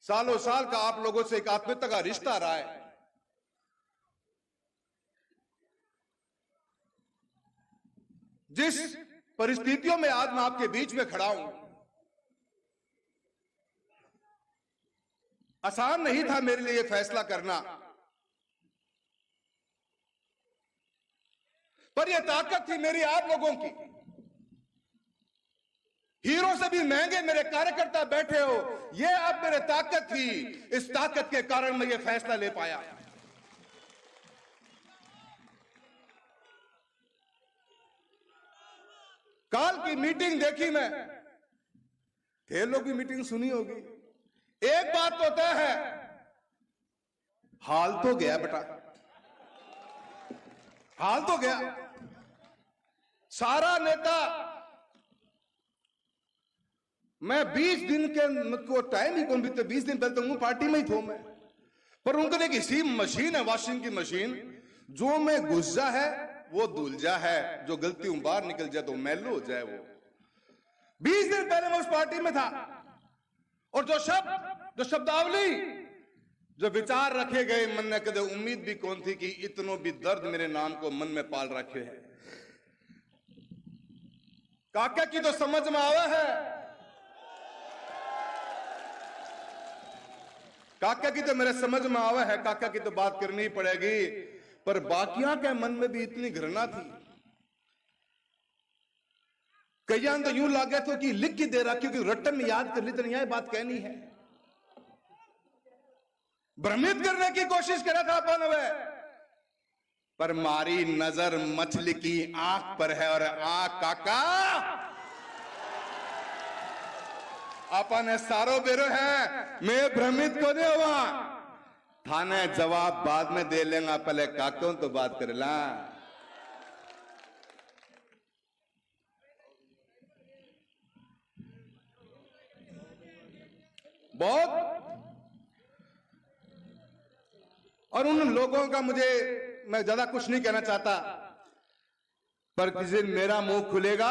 सालों साल का आप लोगों से एक आत्मीयता का रिश्ता रहा है। जिस परिस्थितियों में आज मैं आपके बीच में खड़ा हूं, आसान नहीं था मेरे लिए यह फैसला करना, पर यह ताकत थी मेरी आप लोगों की। हीरो से भी महंगे मेरे कार्यकर्ता बैठे हो, यह अब मेरे ताकत थी। इस ताकत के कारण मैं यह फैसला ले पाया। काल की मीटिंग देखी मैं, खेलों की मीटिंग सुनी होगी। एक बात तो तय है, हाल तो गया बेटा, हाल तो गया। सारा नेता, मैं 20 दिन के को टाइम ही कौन बीते, 20 दिन पहले तो पार्टी में ही थो मैं, पर उनके लिए किसी मशीन है, वॉशिंग की मशीन, जो में घुस जा है वो धुल जा है, जो गलती बाहर निकल जाए तो मैलो हो जाए। वो 20 दिन पहले मैं उस पार्टी में था, और जो शब्दावली, जो विचार रखे गए मन में, कदे उम्मीद भी कौन थी कि इतनो भी दर्द मेरे नाम को मन में पाल रखे है। काका की तो समझ में आवा है, काका की तो मेरे समझ में आवा है, काका की तो बात करनी पड़ेगी, पर बाकियां के मन में भी इतनी घृणा थी। कईयां तो यूं लागे तो कि लिख के दे रहा, क्योंकि रट्टन में याद कर ली तो नहीं बात कहनी है। भ्रमित करने की कोशिश करा था अपन वे, पर मारी नजर मछली की आंख पर है, और आंख काका अपन सारो बेरो है। मैं भ्रमित को नहीं हुआ, थाने जवाब बाद में दे लेगा, पहले काकों तो बात कर ला। बहुत, और उन लोगों का मैं ज्यादा कुछ नहीं कहना चाहता, पर किसी दिन मेरा मुंह खुलेगा,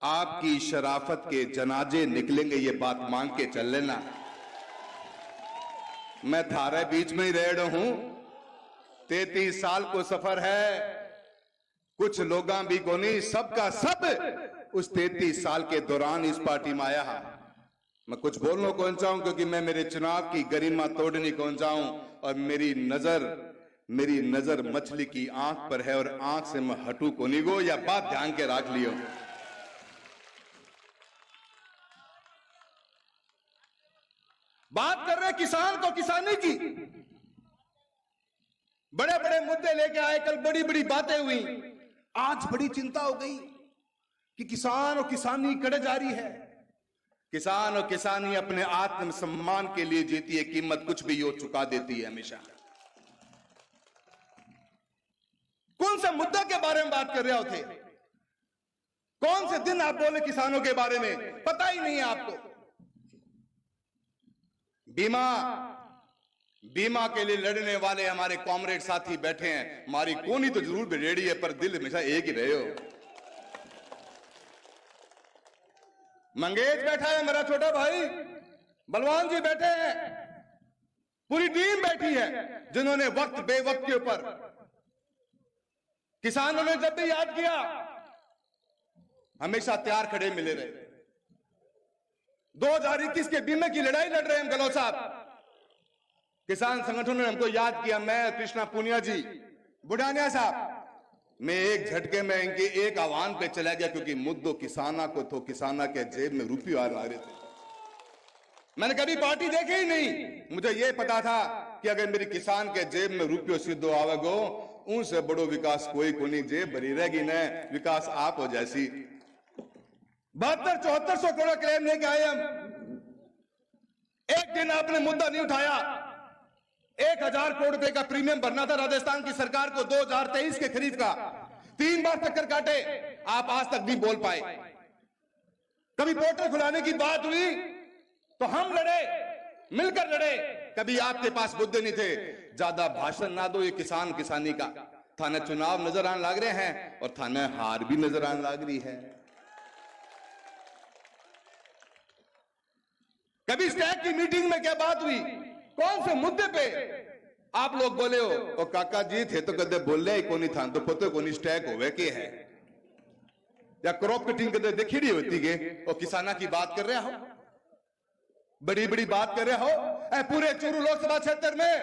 आपकी शराफत के जनाजे निकलेंगे, ये बात मान के चल लेना। मैं थारे बीच में ही रह रहा हूं, 33 साल को सफर है, कुछ लोग भी को नहीं, सबका सब उस 33 साल के दौरान इस पार्टी में आया है। मैं कुछ बोलना कौन चाहूं, क्योंकि मैं मेरे चुनाव की गरिमा तोड़नी कौन चाहूं, और मेरी नजर मछली की आंख पर है, और आंख से मैं हटू को नहीं गो, या बात ध्यान के रख लियो। बात कर रहे किसान को, किसानी की, बड़े बड़े मुद्दे लेके आए, कल बड़ी बड़ी बातें हुई, आज बड़ी चिंता हो गई कि किसान और किसानी कड़े जा रही है। किसान और किसानी अपने आत्म सम्मान के लिए जीती है, कीमत कुछ भी यो चुका देती है हमेशा। कौन सा मुद्दा के बारे में बात कर रहे होते, कौन से दिन आप बोले किसानों के बारे में, पता ही नहीं है आपको। बीमा के लिए लड़ने वाले हमारे कॉमरेड साथी बैठे हैं, हमारी कोनी तो जरूर रेडी है, पर दिल हमेशा एक ही रहे हो। मंगेश बैठा है, मेरा छोटा भाई बलवान जी बैठे हैं, पूरी टीम बैठी है, जिन्होंने वक्त बेवक्त के ऊपर किसानों ने जब भी याद किया हमेशा तैयार खड़े मिले रहे। 2021 के बीमे की लड़ाई लड़ रहे हैं गहलोत साहब, किसान संगठनों ने हमको याद किया, मैं कृष्णा पुनिया जी, बुढ़ानिया साहब, मैं एक झटके में इनके एक आह्वान पे चला गया, क्योंकि मुद्दों किसाना को तो किसाना के जेब में रुपये आ रहे थे। मैंने कभी पार्टी देखी ही नहीं, मुझे यह पता था कि अगर मेरी किसान के जेब में रुपये सीधो आवेगो, उनसे बड़ो विकास कोई को नहीं, जेब भरी रहेगी न, विकास आप हो जैसी। 7200-7400 करोड़ क्लेम लेके आए हम, एक दिन आपने मुद्दा नहीं उठाया। 1000 करोड़ रुपए का प्रीमियम भरना था राजस्थान की सरकार को 2023 के खरीफ का, 3 बार चक्कर काटे, आप आज तक नहीं बोल पाए। कभी पोर्टल खुलाने की बात हुई तो हम लड़े, मिलकर लड़े, कभी आपके पास मुद्दे नहीं थे। ज्यादा भाषण ना दो, ये किसान किसानी का थाने चुनाव नजर आने लग रहे हैं, और थाने हार भी नजर आने लग रही है। कभी स्टैक की मीटिंग में क्या बात हुई, कौन से मुद्दे पे आप लोग बोले हो? ओ काका जी थे तो कदे बोले ही कोनी था तो पतो कोनी स्टैक होवे के है या क्रॉप कटिंग कदे देखी नहीं होती के? और किसाना की बात कर रहे हो, बड़ी बड़ी बात कर रहे हो। पूरे चूरू लोकसभा क्षेत्र में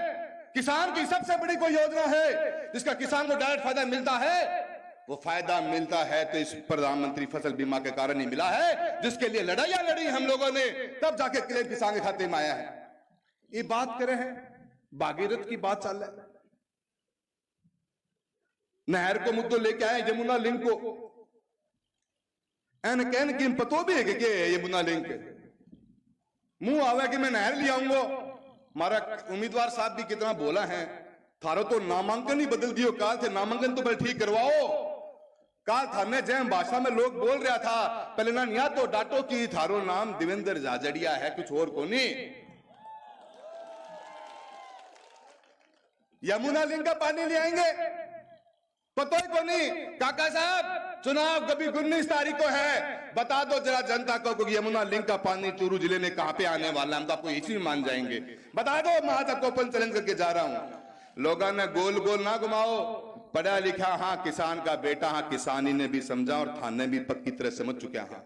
किसान की सबसे बड़ी कोई योजना है जिसका किसान को डायरेक्ट फायदा मिलता है, वो फायदा मिलता है तो इस प्रधानमंत्री फसल बीमा के कारण ही मिला है, जिसके लिए लड़ाइयां लड़ी हम लोगों ने, तब जाके क्लेम किसान के खाते में आया है। ये बात करे हैं, भागीरथ की बात चल रहा है, नहर को मुद्दों लेके आए, यमुना लिंक को एन कहने की पतो भी है कि यमुना लिंक मुंह आवे कि मैं नहर ले आऊंगा। हमारा उम्मीदवार साहब भी कितना बोला है, थारो तो नामांकन ही बदल दियो, काल थे नामांकन तो बल ठीक करवाओ। काल थाने जैम भाषा में लोग बोल रहा था, पहले ना निया तो डाटो की थारो नाम देवेंद्र जाजड़िया है, कुछ और को नहीं। यमुना लिंक का पानी ले आएंगे, पता ही को नहीं। काका साहब चुनाव कभी 19 तारीख को है, बता दो जरा जनता को कि यमुना लिंक का पानी चूरू जिले में कहां पे आने वाला है, हम तो आपको इसी मान जाएंगे। बता दो, मैं आज आपको ओपन चैलेंज करके जा रहा हूं। लोगों ने गोल गोल ना घुमाओ, पढ़ा लिखा हाँ किसान का बेटा, हाँ किसानी ने भी समझा और थाने भी पक्की तरह समझ चुके हैं।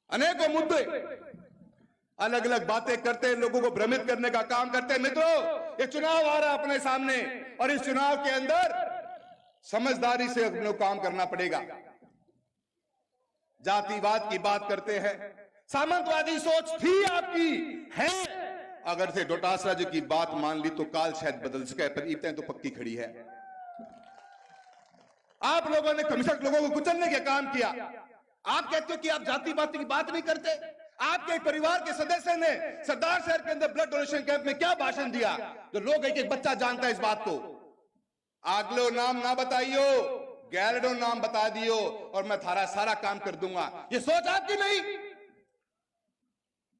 अनेकों मुद्दे अलग अलग बातें करते हैं, लोगों को भ्रमित करने का काम करते हैं। मित्रों, ये चुनाव आ रहा है अपने सामने और इस चुनाव के अंदर समझदारी से अपने काम करना पड़ेगा। जातिवाद की बात करते हैं, सामंतवादी सोच थी आपकी है, अगर से डोटासरा जी की बात मान ली तो काल शायद बदल सके, पर इतने तो पक्की खड़ी है। आप लोगों ने कमिश्नर लोगों को कुचलने का काम किया। आप कहते हो कि आप जातिवाद की बात नहीं करते। आपके परिवार के सदस्य ने सरदार शहर के अंदर ब्लड डोनेशन कैंप में क्या भाषण दिया, जो लोग एक एक बच्चा जानता है इस बात को। आगलो नाम ना बताइयो, गैरडो नाम बता दियो और मैं थारा सारा काम कर दूंगा। ये सोच आपकी नहीं।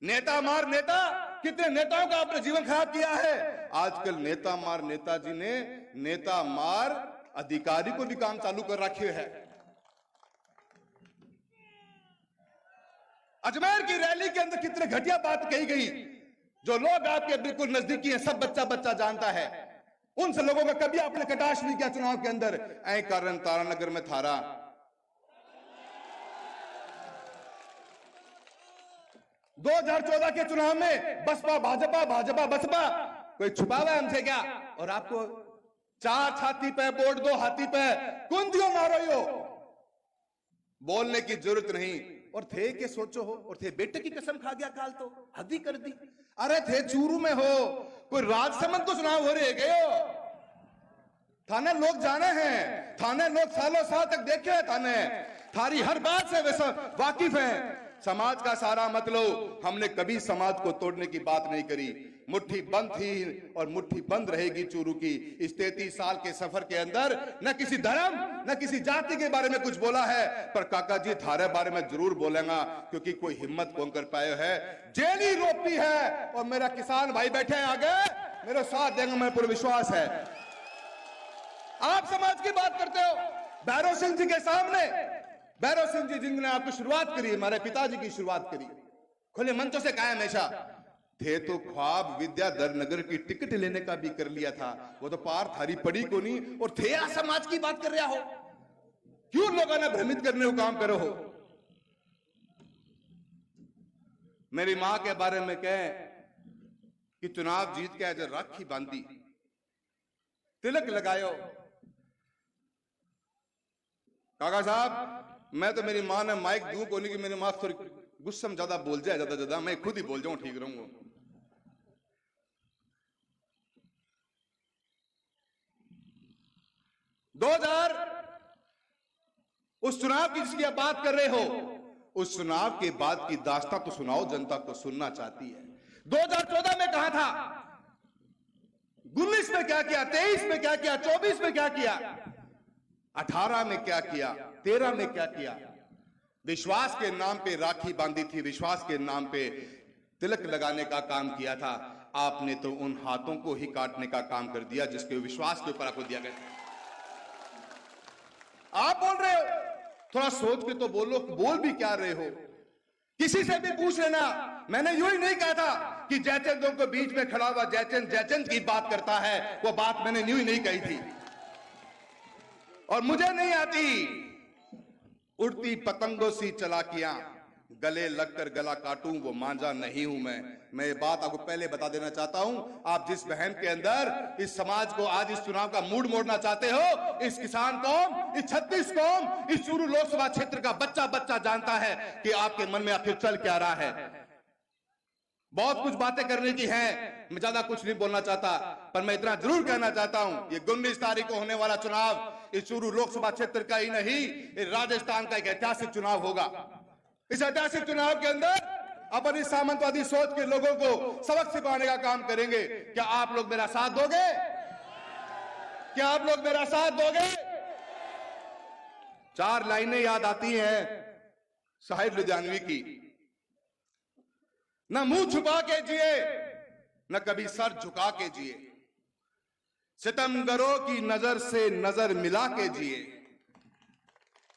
नेता मार नेता, कितने नेताओं का आपने जीवन खराब किया है। आजकल नेता मार नेताजी ने नेता मार अधिकारी को भी काम चालू कर रखे है। अजमेर की रैली के अंदर कितने घटिया बात कही गई, जो लोग आपके बिल्कुल नजदीकी हैं, सब बच्चा बच्चा जानता है। उनसे लोगों का कभी आपने कटाक्ष नहीं किया चुनाव के अंदर। ऐ कारण तारानगर में थारा 2014 के चुनाव में बसपा भाजपा भाजपा बसपा, कोई छुपावा है हमसे क्या? और आपको 4 छाती पे वोट 2 हाथी पे कुंदियों मारो हो, बोलने की जरूरत नहीं। और थे के सोचो हो, और थे बेटे की कसम खा गया काल तो हद ही कर दी। अरे थे चूरू में हो, कोई राजसमंद को चुनाव हो रहे गए हो। थाने लोग जाने हैं, थाने लोग सालों साल तक देखे हैं, थाने थारी हर बात से वैसा वाकिफ है। समाज का सारा मतलब, हमने कभी समाज को तोड़ने की बात नहीं करी। मुट्ठी बंद थी और मुट्ठी बंद रहेगी चूरू की। इस 33 साल के सफर के अंदर न किसी धर्म न किसी जाति के बारे में कुछ बोला है, पर काका जी थारे बारे में जरूर बोलेगा, क्योंकि कोई हिम्मत कौन कर पाए है। जेल ही रोकती है और मेरा किसान भाई बैठे हैं आगे, मेरे साथ देंगे, मेरे पूरा विश्वास है। आप समाज की बात करते हो, भैरव सिंह जी के सामने, भैरव सिंह जी जिन्होंने आपकी शुरुआत करी, हमारे पिताजी की शुरुआत करी, खुले मंचों से कहा हमेशा थे तो ख्वाब विद्याधर नगर की टिकट लेने का भी कर लिया था, वो तो पार थारी पड़ी को नहीं, और थे या समाज की बात कर रहा हो। क्यों लोगों ने भ्रमित करने को काम करो हो। मेरी मां के बारे में कहे कि चुनाव जीत के आज राखी बांधी, तिलक लगायो। काका साहब, मैं तो मेरी मां ने माइक दूं को नहीं कि मेरी मां थोड़ी गुस्सा में ज्यादा बोल जाए, ज्यादा मैं खुद ही बोल जाऊं, ठीक रहूंगा। उस चुनाव की जिसकी आप बात कर रहे हो, उस चुनाव के बाद की दास्तां तो सुनाओ, जनता को सुनना चाहती है। 2014 में कहा था, 19 में क्या किया, 23 में क्या किया, 24 में क्या किया, 18 में क्या किया, 13 में क्या किया। विश्वास के नाम पे राखी बांधी थी, विश्वास के नाम पे तिलक लगाने का काम किया था। आपने तो उन हाथों को ही काटने का काम कर दिया जिसके विश्वास के ऊपर आपको दिया गया। आप बोल रहे हो थोड़ा सोच के तो बोलो, बोल भी क्या रहे हो। किसी से भी पूछ लेना, मैंने यूं ही नहीं कहा था कि जयचंद को बीच में खड़ा हुआ जयचंद जयचंद की बात करता है, वो बात मैंने यूं ही नहीं कही थी। और मुझे नहीं आती उड़ती पतंगों सी चलाकियां, गले लगकर गला काटूं वो मांझा नहीं हूं मैं ये बात आपको पहले बता देना चाहता हूं। आप जिस बहन के अंदर इस समाज को आज इस चुनाव का मूड मोड़ना चाहते हो, इस किसान कौम, इस छत्तीस कौम, इस चूरू लोकसभा क्षेत्र का बच्चा बच्चा जानता है कि आपके मन में आखिर चल क्या रहा है। बहुत कुछ बातें करने की हैं, मैं ज्यादा कुछ नहीं बोलना चाहता, पर मैं इतना जरूर कहना चाहता हूं, ये 19 तारीख को होने वाला चुनाव इस चूरू लोकसभा क्षेत्र का ही नहीं, इस राजस्थान का एक ऐतिहासिक चुनाव होगा। इस ऐतिहासिक चुनाव के अंदर अपन इस सामंतवादी सोच के लोगों को सबक सिखाने का काम करेंगे। क्या आप लोग मेरा साथ दोगे? क्या आप लोग मेरा साथ दोगे? 4 लाइनें याद आती हैं साहिब लुधियानवी की, न मुंह छुपा के जिए न कभी सर झुका के जिए, सितमगरों की नजर से नजर मिला के जिए,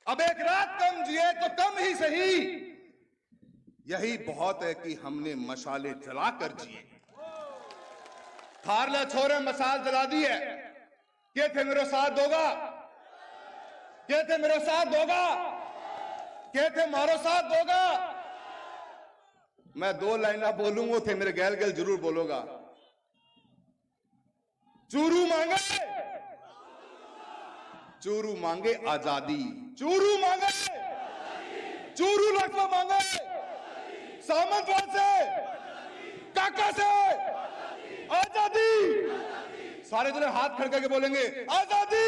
अब एक रात कम जिए तो कम ही सही, यही बहुत है कि हमने मशाले जलाकर जिए। थारला छोरे मसाल जला दी है, के थे मेरे साथ दोगा, के थे मेरे साथ दोगा, के थे मारो साथ दोगा। मैं 2 लाइना बोलूंगा, थे मेरे गैल गैल जरूर बोलोगा। चूरू मांगे, चूरू मांगे आजादी, चूरू मांगे, चूरू लोकसभा मांगे, सामंतवाद से, काका से आजादी। सारे जने हाथ खड़े करके बोलेंगे आजादी।